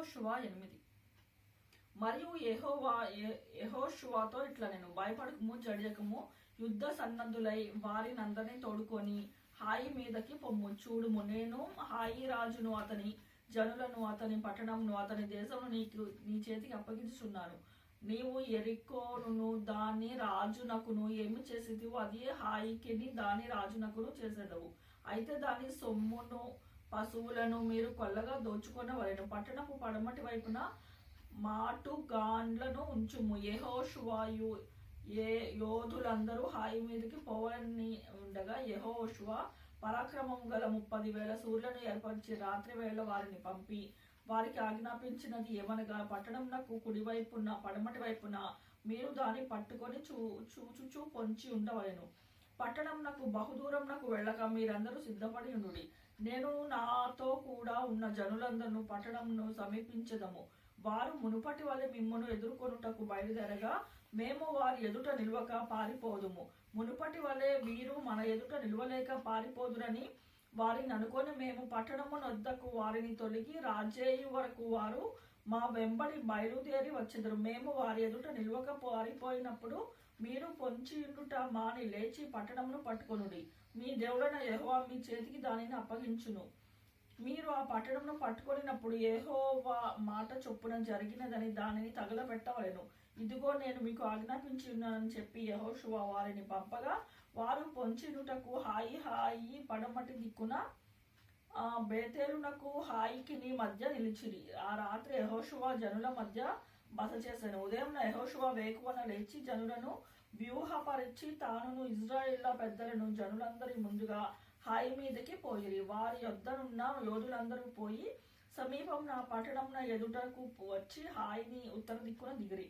యెహోషువ 8. మరియు యెహోషువతో ఇట్లా నేను భయపడకము జడియకము యుద్ధ సన్నద్ధులై వారినందరినీ తోడుకొని హాయి మీదకి పొమ్ము. చూడుము, నేను హాయి రాజును అతని జనులను అతని పట్టణంను అతని దేశమును నీ చేతికి అప్పగించుచున్నాను. నీవు యెరికోను దాని రాజునకును ఏమి చేసేదివో అది హాయికిని దాని రాజునకును చేసేదవు. అయితే దాని సొమ్మును పశువులను మీరు కొల్లగా దోచుకొనవలెను. పట్టణపు పడమటి వైపున మాటుగాండ్లను ఉంచుము. యెహోషువ యోధులందరూ హాయి మీదకి పోవని ఉండగా యెహోషువ పరాక్రమం గల 30,000 శూరులను ఏర్పరిచి రాత్రి వేళ వారిని పంపి వారికి ఆజ్ఞాపించినది ఏమనగా, పట్టణంనకు కుడివైపున పడమటి వైపున మీరు దాన్ని పట్టుకొని చూచుచూ పొంచి ఉండవలెను. పట్టణంనకు బహుదూరంనకు వెళ్ళక మీరందరూ సిద్ధపడి ఉండుడి. నేను నాతో కూడా ఉన్న జనులందరూ పట్టణంను సమీపించదము. వారు మునుపటి వలె మిమ్మును ఎదుర్కొనుటకు బయలుదేరగా మేము వారి ఎదుట నిల్వక పారిపోదుము. మునుపటి వలె వీరు మన ఎదుట నిల్వలేక పారిపోదురని వారిని అనుకొని మేము పట్టణము నొద్దకు వారిని తొలగి రాజేయు వరకు వారు మా వెంబడి బయలుదేరి వచ్చెదరు. మేము వారి ఎదుట నిల్వక పారిపోయినప్పుడు మీరు పొంచియుండుట మాని లేచి పట్టణమును పట్టుకొనుడి. మీ దేవుడైన యెహోవా మీ చేతికి దానిని అప్పగించును. మీరు ఆ పట్టణమును పట్టుకొనినప్పుడు యెహోవా మాట చొప్పున జరిగినదని దానిని తగలబెట్టవలెను. ఇదిగో నేను మీకు ఆజ్ఞాపించి ఉన్నానని చెప్పి యెహోషువ వారిని పంపగా వారు పొంచినుటకు హాయి పడమటి దిక్కున బేతేలునకు హాయికిని మధ్య నిలిచిరి. ఆ రాత్రి యెహోషువ జనుల మధ్య బస చేశాను. ఉదయం యెహోషువ వేకువన లేచి జనులను వ్యూహపరిచి తానును ఇజ్రాయేళ్ల పెద్దలను జనులందరి ముందుగా హాయి మీదకి పోయిరి. వారి యొద్దనున్న యోధులందరూ పోయి సమీపంన పట్టణంన ఎదుటకు వచ్చి హాయిని ఉత్తర దిక్కున దిగిరి.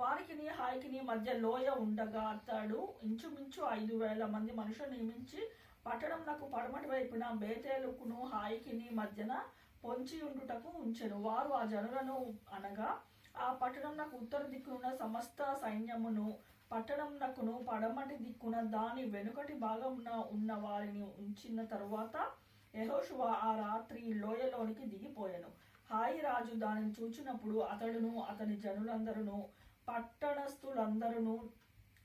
వారికిని హాయికిని మధ్య లోయ ఉండగా అతడు ఇంచుమించు 5,000 మంది మనుషులు నియమించి పట్టణంనకు పడమటి వైపున బేతేలుకును హాయికిని మధ్యన పొంచి ఉండుటకు ఉంచెను. వారు ఆ జనులను అనగా ఆ పట్టణంనకు ఉత్తర దిక్కున సమస్త సైన్యమును పట్టణంనకును పడమటి దిక్కున దాని వెనుకటి భాగమున ఉన్న వారిని ఉంచిన తరువాత యెహోషువ ఆ రాత్రి లోయలోనికి దిగిపోయాను. హాయి రాజు దానిని చూచినప్పుడు అతడును అతని జనులందరూ పట్టణస్థులందరూ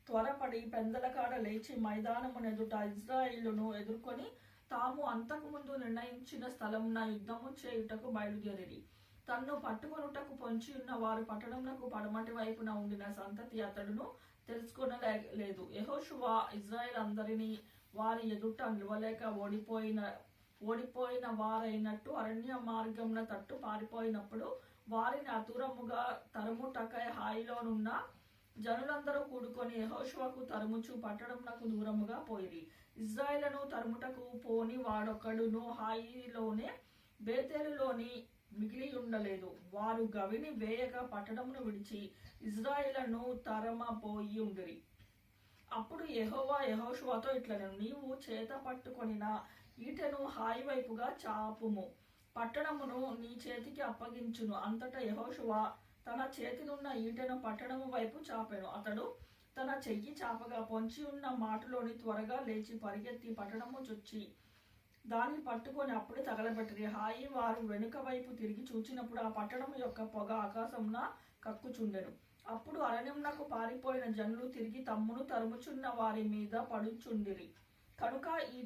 త్వరపడి పెందలకాడ లేచి మైదానమునెదుట ఇజ్రాయేలును ఎదుర్కొని తాము అంతకుముందు నిర్ణయించిన స్థలమున యుద్ధము చేయుటకు బయలుదేరిరి. తన్ను పట్టుకొనుటకు పొంచి ఉన్న వారు పట్టణమునకు పడమటి వైపున ఉండిన సంతతి అతడును తెలుసుకొనలేదు. యెహోషువ ఇజ్రాయేల్ అందరినీ వారి ఎదుట నిలవలేక ఓడిపోయిన వారైనట్టు అరణ్య మార్గమున తట్టు పారిపోయినప్పుడు వారిని అతురముగా తరుముటకై హాయిలోనున్న జనులందరూ కూడుకొని యెహోషువకు తరుముచు పట్టణమునకు దూరముగా పోయిరి. ఇజ్రాయేలును తరుముటకు పోని వాడొకడును హాయిలోనే బేతేలులోని మిగిలి ఉండలేదు. వారు గవిని వేయక పట్టణమును విడిచి ఇజ్రాయేలును తరమపోయి ఉండిరి. అప్పుడు యెహోవా యెహోషువతో ఇట్లనెను, నీవు చేత పట్టుకొనిన ఈటెను హాయి వైపుగా చాపుము, పట్టణమును నీ చేతికి అప్పగించును. అంతటా యెహోషువ తన చేతినున్న ఈటెను పట్టణము వైపు చాపెను. అతడు తన చెయ్యి చాపగా పొంచి ఉన్న మాటులోని త్వరగా లేచి పరిగెత్తి పట్టణము చొచ్చి దాన్ని పట్టుకొని అప్పుడే తగలబెట్టిరి. హాయి వారు వెనుక వైపు తిరిగి చూచినప్పుడు ఆ పట్టణము యొక్క పొగ ఆకాశమున కక్కుచుండెను. అప్పుడు అరణ్యమునకు పారిపోయిన జనులు తిరిగి తమ్మును తరుముచున్న వారి మీద పడుచుండిరి. కనుక ఈ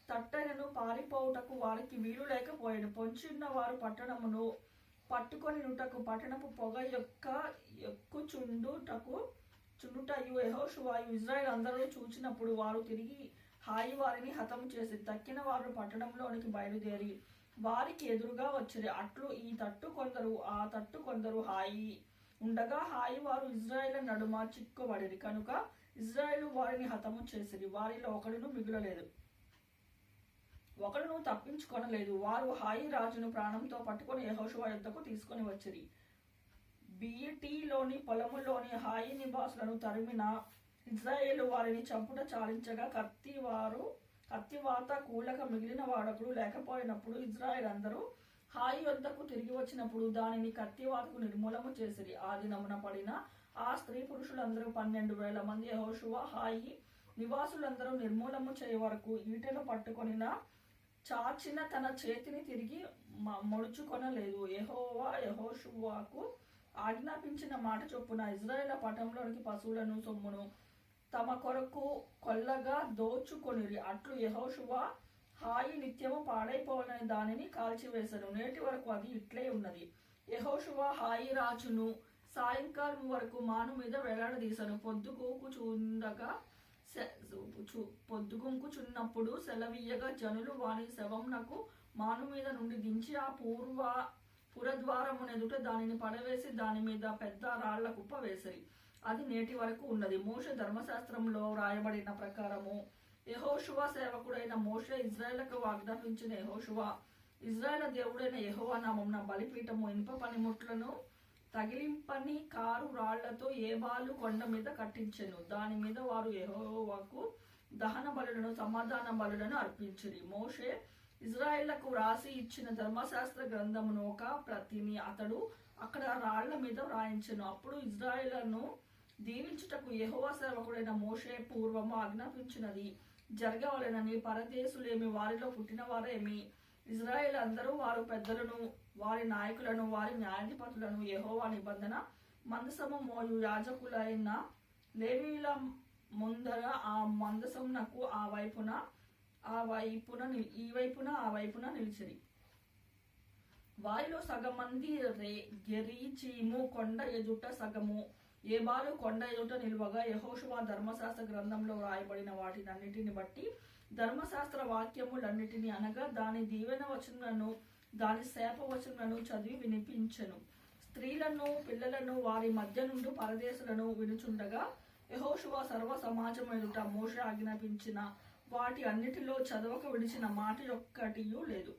తట్టెనను పారిపోవుటకు వారికి వీలు లేకపోయాను. పొంచిన్న వారు పట్టణమును పట్టుకొని నుటకు పట్టణపు పొగ యొక్క చుండుటయు యెహోషువయు ఇజ్రాయేల్ అందరూ చూచినప్పుడు వారు తిరిగి హాయి వారిని హతము చేసి తక్కిన వారు పట్టణంలోనికి బయలుదేరి వారికి ఎదురుగా వచ్చిరి. అట్లు ఈ తట్టు కొందరు ఆ తట్టు కొందరు హాయి ఉండగా హాయి వారు ఇజ్రాయేల్ నడుమ చిక్కుబడిరి. కనుక ఇజ్రాయేలు వారిని హతము చేసిరి. వారిలో ఒకడును మిగులలేదు, ఒకడును తప్పించుకొనలేదు. వారు హాయి రాజును ప్రాణంతో పట్టుకొని యెహోషువ యొద్దకు తీసుకొని వచ్చిరి. బీటీలోని పొలములోని హాయి నివాసులను తరిమిన ఇజ్రాయేలు వారిని చంపుట చాలించగా కత్తివాత కూలక మిగిలిన వాడొకడు లేకపోయినప్పుడు ఇజ్రాయేల్ అందరూ హాయి యొద్దకు తిరిగి వచ్చినప్పుడు దానిని కత్తివాతకు నిర్మూలము చేసిరి. ఆ దినమున పడిన ఆ స్త్రీ పురుషులందరూ 12,000 మంది. యెహోషువ హాయి నివాసులందరూ నిర్మూలము చేయ వరకు ఈటెను పట్టుకొనిన చాచిన తన చేతిని తిరిగి ముడుచుకొనలేదు. యెహోవా యెహోషువకు ఆజ్ఞాపించిన మాట చొప్పున ఇశ్రాయేలు పట్టణంలోనికి పశువులను సొమ్మును తమ కొరకు కొల్లగా దోచుకొనిరి. అట్లు యెహోషువ హాయి నిత్యము పాడైపోవాలని దానిని కాల్చివేశాను. నేటి వరకు అది ఇట్లే ఉన్నది. యెహోషువ హాయి రాజును సాయంకాలం వరకు మాను మీద వేలాడదీశాను. పొద్దుగుంకుచున్నప్పుడు సెలవీయగా జనులు వాని శవంనకు మాను మీద నుండి దించి ఆ పురద్వారమునెదుట దానిని పడవేసి దాని మీద పెద్ద రాళ్ల కుప్ప వేసిరి. అది నేటి వరకు ఉన్నది. మోషే ధర్మశాస్త్రంలో రాయబడిన ప్రకారము యెహోషువ సేవకుడైన మోషే ఇశ్రాయేలుకు ఆజ్ఞాపించిన యెహోషువ ఇశ్రాయేలు దేవుడైన యెహోవా నామమున బలిపీఠము ఇనుప పనిముట్లను తగిలింపని కారు రాళ్లతో ఏబాలు కొండ మీద కట్టించెను. దాని మీద వారు యెహోవాకు దహన బలులను సమాధాన బలులను అర్పించిరి. మోషే ఇశ్రాయేలుకు రాసి ఇచ్చిన ధర్మశాస్త్ర గ్రంథమును ఒక ప్రతిని అతడు అక్కడ రాళ్ల మీద వ్రాయించెను. అప్పుడు ఇశ్రాయేలును దీవించుటకు యెహోవా సేవకుడైన మోషే పూర్వము ఆజ్ఞాపించినది జరగవలెనని పరదేశులేమి వారిలో పుట్టిన వారేమి ఇశ్రాయేలు అందరూ వారి పెద్దలను వారి నాయకులను వారి న్యాయాధిపతులను యెహోవా నిబంధన మందసము మోయు యాజకులైన లేవీయుల ముందర ఆ మందసమునకు ఈ వైపున నిలిచిరి. వారిలో సగం మంది గెరీచీము కొండ ఎదుట సగము ఏబాలు కొండ ఎదుట నిలువగా యెహోషువ ధర్మశాస్త్ర గ్రంథంలో రాయబడిన వాటినన్నిటిని బట్టి ధర్మశాస్త్ర వాక్యములన్నిటిని అనగా దాని దీవెన వచనములను దాని శాప వచనములను చదివి వినిపించెను. స్త్రీలను పిల్లలను వారి మధ్య నుండి పరదేశులను వినుచుండగా యెహోషువ సర్వ సమాజం ఎదుట మోషే ఆజ్ఞాపించిన వాటి అన్నిటిలో చదవక విడిచిన మాట ఒక్కటియూ లేదు.